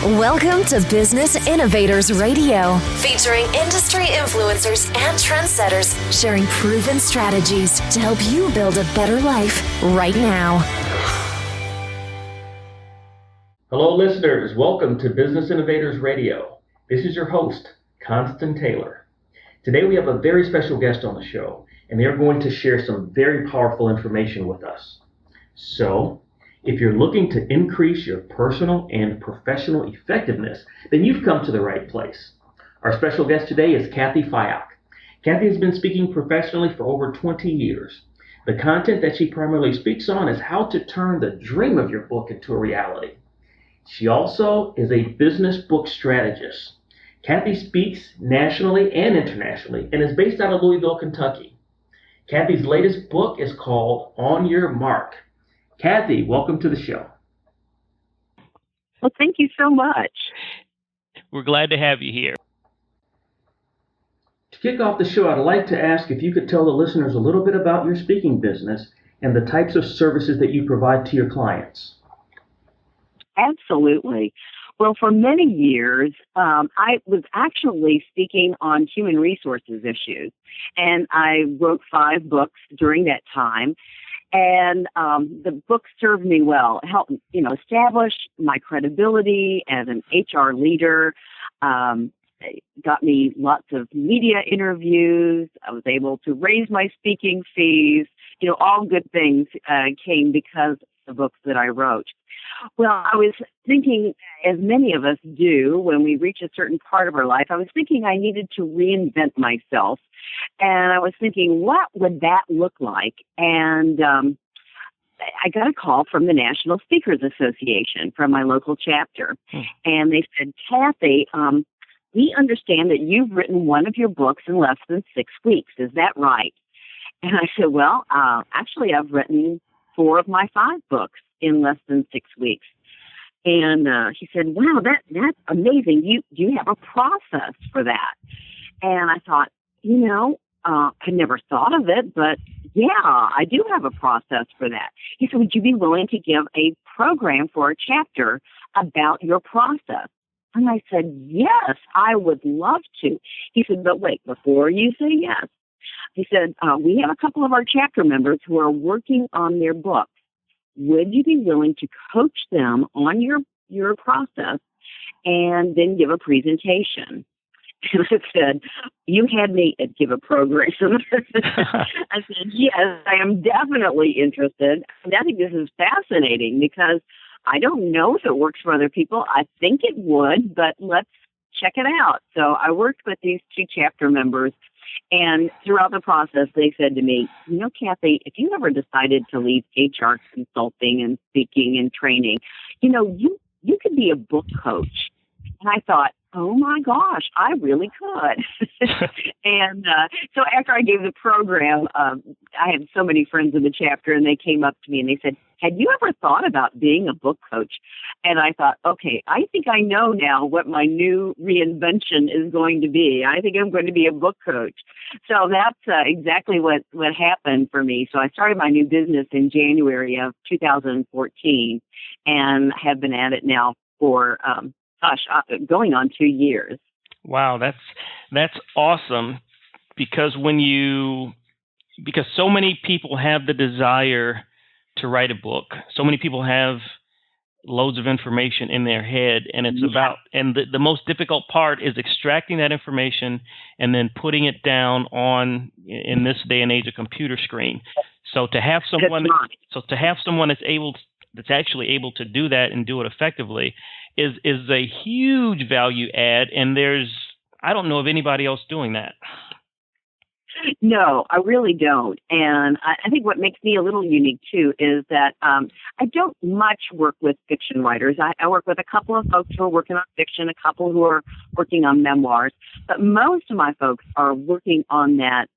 Welcome to Business Innovators Radio, featuring industry influencers and trendsetters sharing proven strategies to help you build a better life right now. Hello, listeners. Welcome to Business Innovators Radio. This is your host, Constance Taylor. Today we have a very special guest on the show, and they are going to share some very powerful information with us. So, if you're looking to increase your personal and professional effectiveness, then you've come to the right place. Our special guest today is Cathy Fyock. Cathy has been speaking professionally for over 20 years. The content that she primarily speaks on is how to turn the dream of your book into a reality. She also is a business book strategist. Cathy speaks nationally and internationally and is based out of Louisville, Kentucky. Cathy's latest book is called On Your Mark. Cathy, welcome to the show. Well, thank you so much. We're glad to have you here. To kick off the show, I'd like to ask if you could tell the listeners a little bit about your speaking business and the types of services that you provide to your clients. Absolutely. Well, for many years, I was actually speaking on human resources issues, and I wrote 5 books during that time. And the book served me well, helped establish my credibility as an HR leader, got me lots of media interviews. I was able to raise my speaking fees. All good things came because of the books that I wrote. Well, I was thinking, as many of us do when we reach a certain part of our life, I was thinking I needed to reinvent myself. And I was thinking, what would that look like? And I got a call from the National Speakers Association from my local chapter. And they said, Cathy, we understand that you've written one of your books in less than 6 weeks. Is that right? And I said, well, actually, I've written 4 of my 5 books in less than 6 weeks. And he said, wow, that's amazing. You have a process for that. And I thought, I never thought of it, but yeah, I do have a process for that. He said, would you be willing to give a program for a chapter about your process? And I said, yes, I would love to. He said, but wait, before you say yes, he said, we have a couple of our chapter members who are working on their books. Would you be willing to coach them on your process and then give a presentation? And I said, you had me at give a program. I said, yes, I am definitely interested. And I think this is fascinating because I don't know if it works for other people. I think it would, but let's check it out. So I worked with these 2 chapter members. And throughout the process, they said to me, Cathy, if you ever decided to leave HR consulting and speaking and training, you could be a book coach. And I thought, oh my gosh, I really could. And so after I gave the program, I had so many friends in the chapter, and they came up to me and they said, had you ever thought about being a book coach? And I thought, okay, I think I know now what my new reinvention is going to be. I think I'm going to be a book coach. So that's exactly what happened for me. So I started my new business in January of 2014 and have been at it now for going on 2 years. Wow, that's awesome because because so many people have the desire to write a book. So many people have loads of information in their head, and it's and the most difficult part is extracting that information and then putting it down on, in this day and age, a computer screen. So to have someone that's actually able to do that and do it effectively is a huge value add, and I don't know of anybody else doing that. No, I really don't. And I think what makes me a little unique, too, is that I don't much work with fiction writers. I work with a couple of folks who are working on fiction, a couple who are working on memoirs. But most of my folks are working on that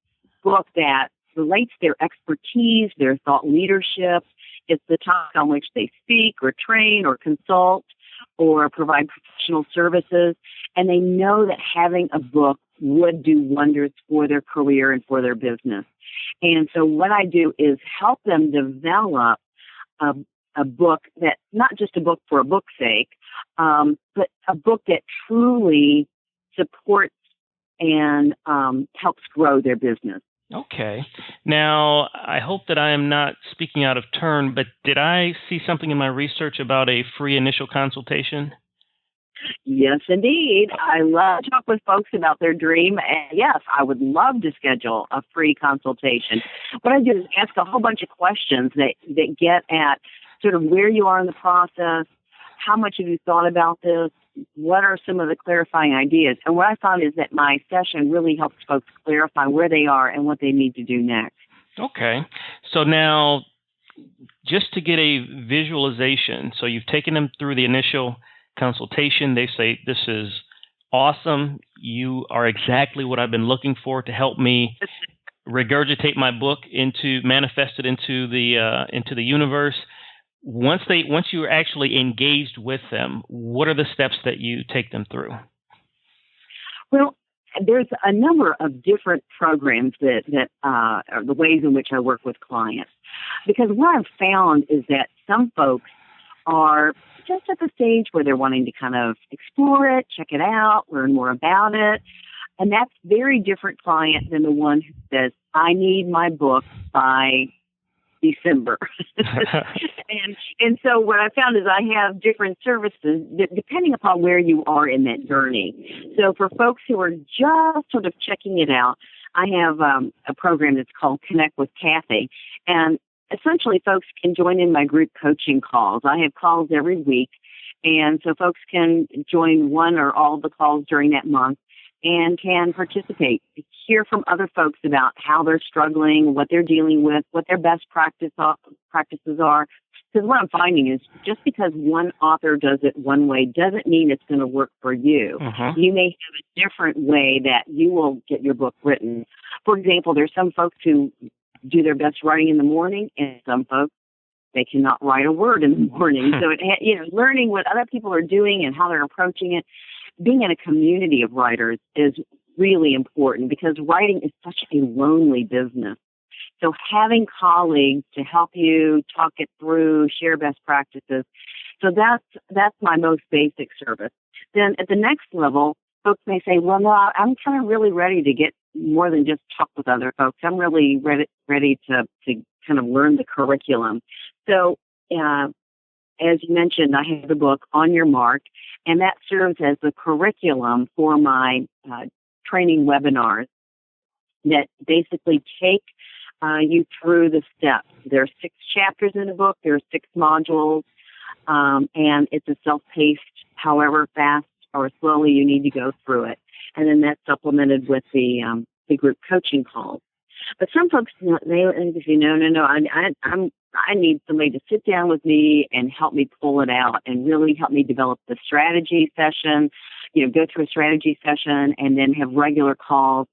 book that relates their expertise, their thought leadership. It's the topic on which they speak or train or consult or provide professional services. And they know that having a book would do wonders for their career and for their business. And so what I do is help them develop a a book that, not just a book for a book's sake, but a book that truly supports and helps grow their business. Okay. Now, I hope that I am not speaking out of turn, but did I see something in my research about a free initial consultation? Yes, indeed. I love to talk with folks about their dream. And yes, I would love to schedule a free consultation. What I do is ask a whole bunch of questions that get at sort of where you are in the process, how much have you thought about this, what are some of the clarifying ideas. And what I found is that my session really helps folks clarify where they are and what they need to do next. Okay. So now, just to get a visualization, so you've taken them through the initial consultation. They say, this is awesome. You are exactly what I've been looking for to help me regurgitate my book manifest it into the universe. Once you are actually engaged with them, what are the steps that you take them through? Well, there's a number of different programs that are the ways in which I work with clients. Because what I've found is that some folks are just at the stage where they're wanting to kind of explore it, check it out, learn more about it. And that's very different client than the one who says, I need my book by December. and so what I found is I have different services depending upon where you are in that journey. So for folks who are just sort of checking it out, I have a program that's called Connect with Cathy. And essentially, folks can join in my group coaching calls. I have calls every week, and so folks can join one or all the calls during that month and can participate, hear from other folks about how they're struggling, what they're dealing with, what their best practices are. Because what I'm finding is just because one author does it one way doesn't mean it's going to work for you. Mm-hmm. You may have a different way that you will get your book written. For example, there's some folks who do their best writing in the morning, and some folks, they cannot write a word in the morning. So, learning what other people are doing and how they're approaching it, being in a community of writers is really important because writing is such a lonely business. So having colleagues to help you talk it through, share best practices. So that's my most basic service. Then at the next level, folks may say, well, no, I'm kind of really ready to get more than just talk with other folks. I'm really ready to kind of learn the curriculum. So as you mentioned, I have the book On Your Mark, and that serves as the curriculum for my training webinars that basically take you through the steps. There are 6 chapters in the book. There are 6 modules, and it's a self-paced, however fast or slowly you need to go through it. And then that's supplemented with the group coaching calls. But some folks, they say, no, I need somebody to sit down with me and help me pull it out and really help me develop the strategy session, go through a strategy session and then have regular calls,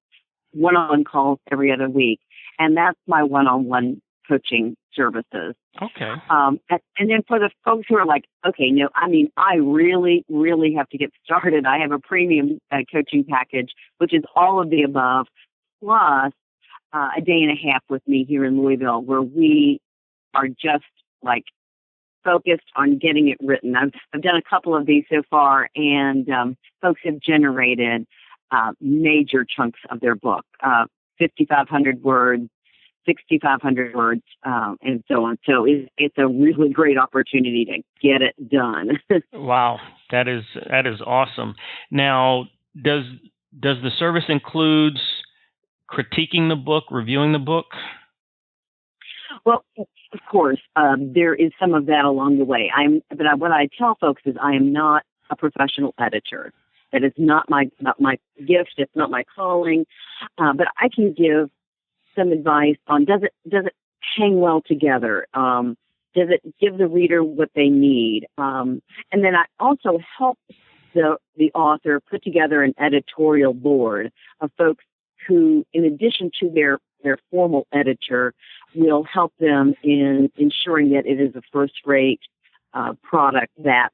one-on-one calls every other week. And that's my one-on-one coaching services. Okay. And then for the folks who are like, okay, no, I really, really have to get started. I have a premium coaching package, which is all of the above, plus a day and a half with me here in Louisville, where we are just like focused on getting it written. I've done a couple of these so far, and folks have generated major chunks of their book, 5,500 words, 6,500 words, and so on. So it's a really great opportunity to get it done. Wow, that is awesome. Now, does the service includes critiquing the book, reviewing the book? Well, of course, there is some of that along the way. What I tell folks is I am not a professional editor. That is not my gift. It's not my calling. But I can give some advice on does it hang well together? Does it give the reader what they need? And then I also help the author put together an editorial board of folks who, in addition to their formal editor, will help them in ensuring that it is a first-rate product that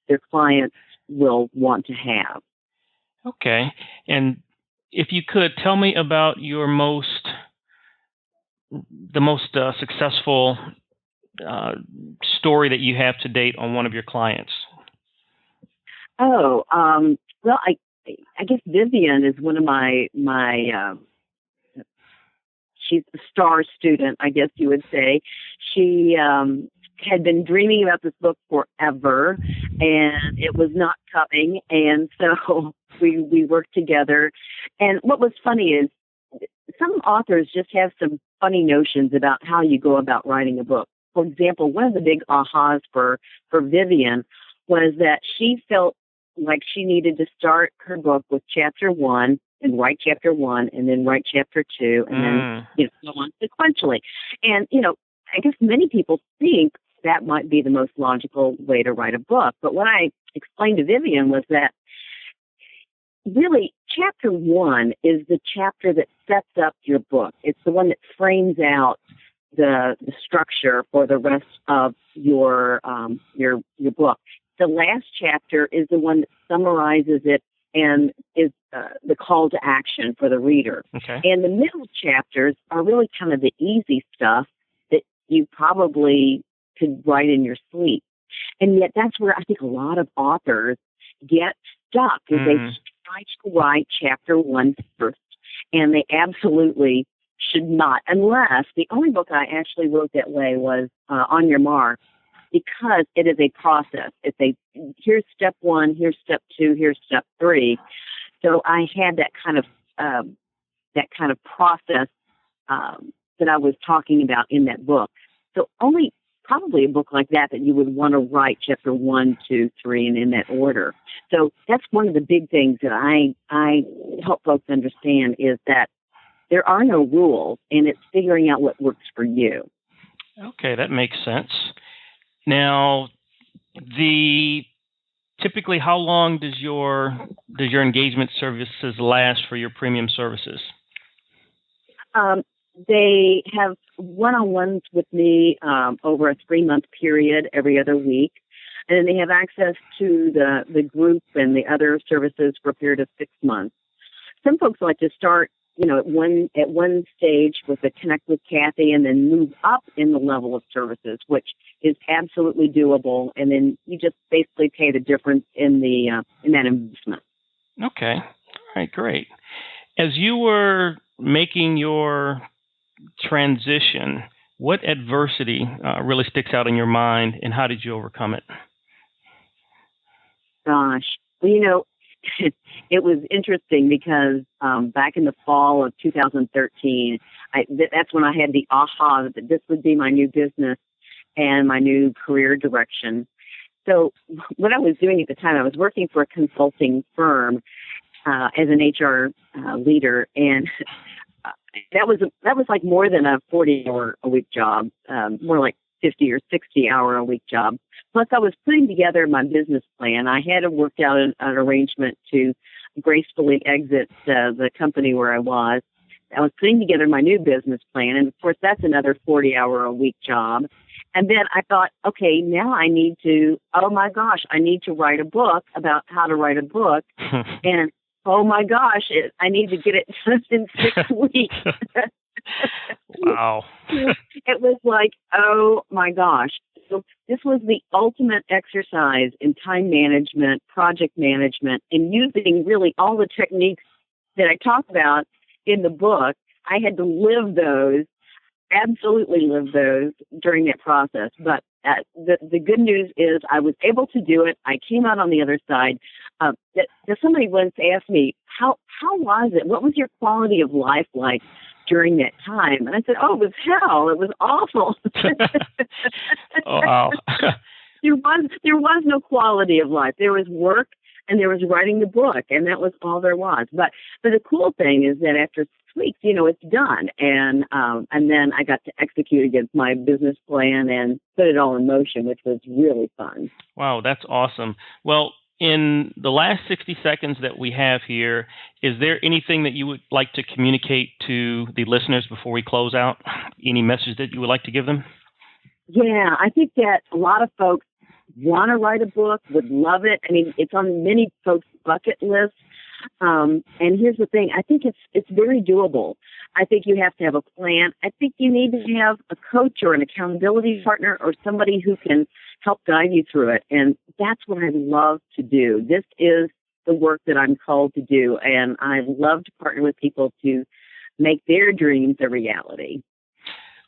their clients will want to have. Okay. And if you could tell me about the most successful story that you have to date on one of your clients? Oh, well, I guess Vivian is one of my she's a star student, I guess you would say. She had been dreaming about this book forever, and it was not coming, and so we worked together. And what was funny is some authors just have some funny notions about how you go about writing a book. For example, one of the big ahas for Vivian was that she felt like she needed to start her book with chapter 1 and write chapter 1 and then write chapter 2 and then go on sequentially. And, I guess many people think that might be the most logical way to write a book. But what I explained to Vivian was that really chapter 1 is the chapter that sets up your book. It's the one that frames out the structure for the rest of your book. The last chapter is the one that summarizes it and is the call to action for the reader. Okay. And the middle chapters are really kind of the easy stuff that you probably could write in your sleep. And yet that's where I think a lot of authors get stuck, is they try to write chapter 1 first. And they absolutely should not, unless the only book I actually wrote that way was On Your Mark, because it is a process. It's here's step 1, here's step 2, here's step 3. So I had that kind of process that I was talking about in that book. So only probably a book like that you would want to write chapter 1, 2, 3, and in that order. So that's one of the big things that I help folks understand, is that there are no rules, and it's figuring out what works for you. Okay, that makes sense. Now, typically, how long does your engagement services last for your premium services? They have one-on-ones with me over a 3-month period every other week, and then they have access to the group and the other services for a period of 6 months. Some folks like to start at one stage with a Connect with Cathy and then move up in the level of services, which is absolutely doable. And then you just basically pay the difference in that investment. Okay. All right, great. As you were making your transition, what adversity really sticks out in your mind, and how did you overcome it? Gosh, well, it was interesting because back in the fall of 2013, that's when I had the aha that this would be my new business and my new career direction. So what I was doing at the time, I was working for a consulting firm as an HR leader, and that was like more than a 40-hour-a-week job, more like 50 or 60-hour-a-week job. Plus, I was putting together my business plan. I had worked out an arrangement to gracefully exit the company where I was. I was putting together my new business plan, and of course, that's another 40-hour-a-week job. And then I thought, okay, now I need to write a book about how to write a book. And oh my gosh, I need to get it just in 6 weeks. Wow. It was like, oh my gosh. So this was the ultimate exercise in time management, project management, and using really all the techniques that I talk about in the book. I had to live those, absolutely live those during that process. But the good news is I was able to do it. I came out on the other side. Somebody once asked me, how was it? What was your quality of life like during that time? And I said, oh, it was hell. It was awful. Oh, wow. There was no quality of life. There was work and there was writing the book, and that was all there was. But the cool thing is that after 6 weeks, it's done. And then I got to execute against my business plan and put it all in motion, which was really fun. Wow, that's awesome. Well, in the last 60 seconds that we have here, is there anything that you would like to communicate to the listeners before we close out? Any message that you would like to give them? Yeah, I think that a lot of folks want to write a book, would love it. I mean, it's on many folks' bucket lists. And here's the thing. I think it's very doable. I think you have to have a plan. I think you need to have a coach or an accountability partner or somebody who can help guide you through it. And that's what I love to do. This is the work that I'm called to do. And I love to partner with people to make their dreams a reality.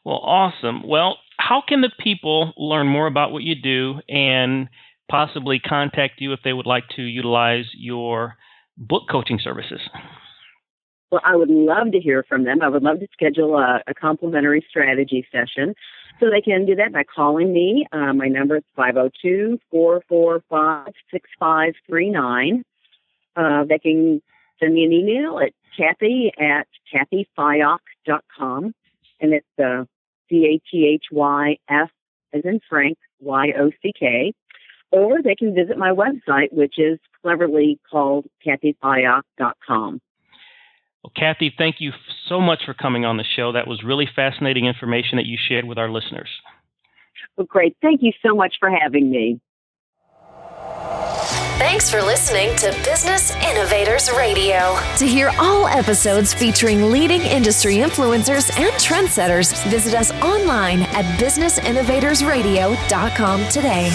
Well, awesome. Well, how can the people learn more about what you do and possibly contact you if they would like to utilize your book coaching services? Well, I would love to hear from them. I would love to schedule a complimentary strategy session. So they can do that by calling me. My number is 502-445-6539. They can send me an email at Cathy@cathyfyock.com. And it's CATHYF as in Frank, YOCK. Or they can visit my website, which is cleverly called CathyFyock.com. Well, Cathy, thank you so much for coming on the show. That was really fascinating information that you shared with our listeners. Well, great. Thank you so much for having me. Thanks for listening to Business Innovators Radio. To hear all episodes featuring leading industry influencers and trendsetters, visit us online at businessinnovatorsradio.com today.